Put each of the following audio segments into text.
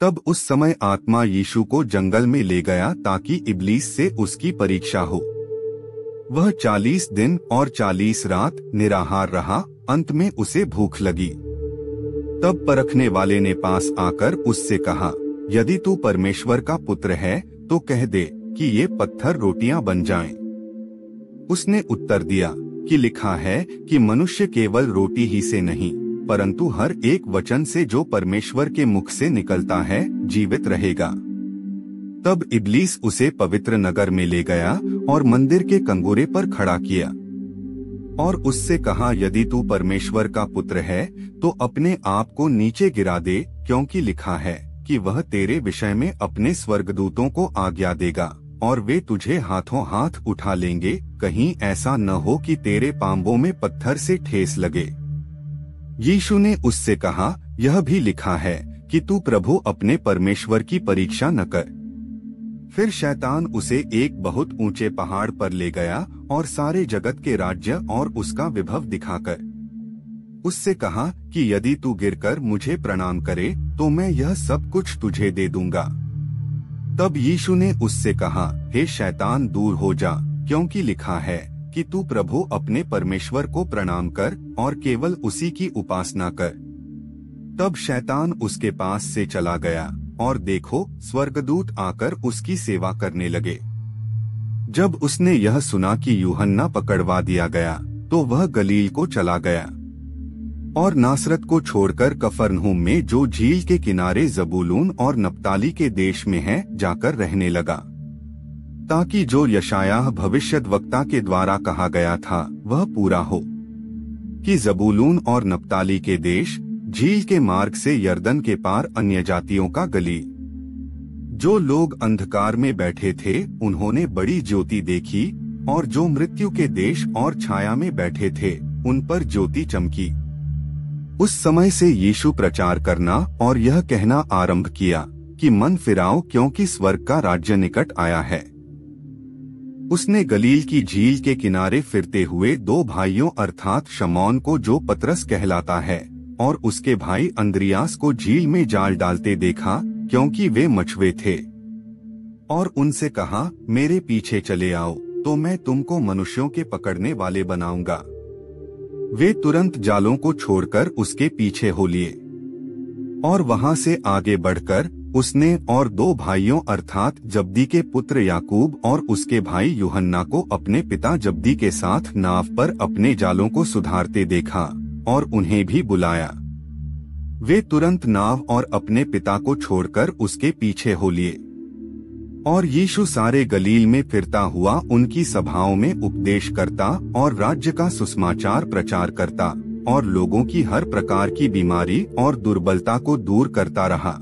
तब उस समय आत्मा यीशु को जंगल में ले गया ताकि इब्लीस से उसकी परीक्षा हो। वह 40 दिन और 40 रात निराहार रहा। अंत में उसे भूख लगी। तब परखने वाले ने पास आकर उससे कहा, यदि तू परमेश्वर का पुत्र है तो कह दे कि ये पत्थर रोटियां बन जाएं। उसने उत्तर दिया कि लिखा है कि मनुष्य केवल रोटी ही से नहीं परंतु हर एक वचन से जो परमेश्वर के मुख से निकलता है जीवित रहेगा। तब इब्लीस उसे पवित्र नगर में ले गया और मंदिर के कंगोरे पर खड़ा किया और उससे कहा, यदि तू परमेश्वर का पुत्र है तो अपने आप को नीचे गिरा दे, क्योंकि लिखा है कि वह तेरे विषय में अपने स्वर्गदूतों को आज्ञा देगा और वे तुझे हाथों हाथ उठा लेंगे, कहीं ऐसा न हो कि तेरे पांवों में पत्थर से ठेस लगे। यीशु ने उससे कहा, यह भी लिखा है कि तू प्रभु अपने परमेश्वर की परीक्षा न कर। फिर शैतान उसे एक बहुत ऊंचे पहाड़ पर ले गया और सारे जगत के राज्य और उसका विभव दिखाकर उससे कहा कि यदि तू गिरकर मुझे प्रणाम करे तो मैं यह सब कुछ तुझे दे दूंगा। तब यीशु ने उससे कहा, हे शैतान दूर हो जा, क्योंकि लिखा है कि तू प्रभु अपने परमेश्वर को प्रणाम कर और केवल उसी की उपासना कर। तब शैतान उसके पास से चला गया और देखो स्वर्गदूत आकर उसकी सेवा करने लगे। जब उसने यह सुना कि यूहन्ना पकड़वा दिया गया तो वह गलील को चला गया और नासरत को छोड़कर कफरनहूम में जो झील के किनारे जबूलून और नप्ताली के देश में है जाकर रहने लगा, ताकि जो यशायाह भविष्यद्वक्ता के द्वारा कहा गया था वह पूरा हो कि जबूलून और नप्ताली के देश झील के मार्ग से यरदन के पार अन्य जातियों का गली। जो लोग अंधकार में बैठे थे उन्होंने बड़ी ज्योति देखी और जो मृत्यु के देश और छाया में बैठे थे उन पर ज्योति चमकी। उस समय से यीशु प्रचार करना और यह कहना आरंभ किया कि मन फिराओ, क्योंकि स्वर्ग का राज्य निकट आया है। उसने गलील की झील के किनारे फिरते हुए दो भाइयों अर्थात शमौन को जो पतरस कहलाता है और उसके भाई अंद्रियास को झील में जाल डालते देखा, क्योंकि वे मछुए थे, और उनसे कहा, मेरे पीछे चले आओ तो मैं तुमको मनुष्यों के पकड़ने वाले बनाऊंगा। वे तुरंत जालों को छोड़कर उसके पीछे हो लिए और वहां से आगे बढ़कर उसने और दो भाइयों अर्थात जब्दी के पुत्र याकूब और उसके भाई यूहन्ना को अपने पिता जब्दी के साथ नाव पर अपने जालों को सुधारते देखा और उन्हें भी बुलाया। वे तुरंत नाव और अपने पिता को छोड़कर उसके पीछे हो लिए। और यीशु सारे गलील में फिरता हुआ उनकी सभाओं में उपदेश करता और राज्य का सुसमाचार प्रचार करता और लोगों की हर प्रकार की बीमारी और दुर्बलता को दूर करता रहा।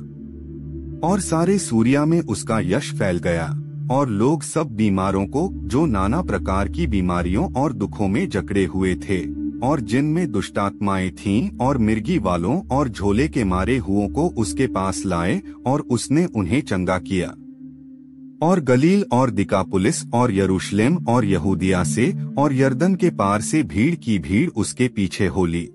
और सारे सूरिया में उसका यश फैल गया और लोग सब बीमारों को जो नाना प्रकार की बीमारियों और दुखों में जकड़े हुए थे और जिनमें दुष्टात्माएं थीं और मिर्गी वालों और झोले के मारे हुओं को उसके पास लाए और उसने उन्हें चंगा किया। और गलील और दिकापुलिस और यरूशलेम और यहूदिया से और यरदन के पार से भीड़ की भीड़ उसके पीछे हो ली।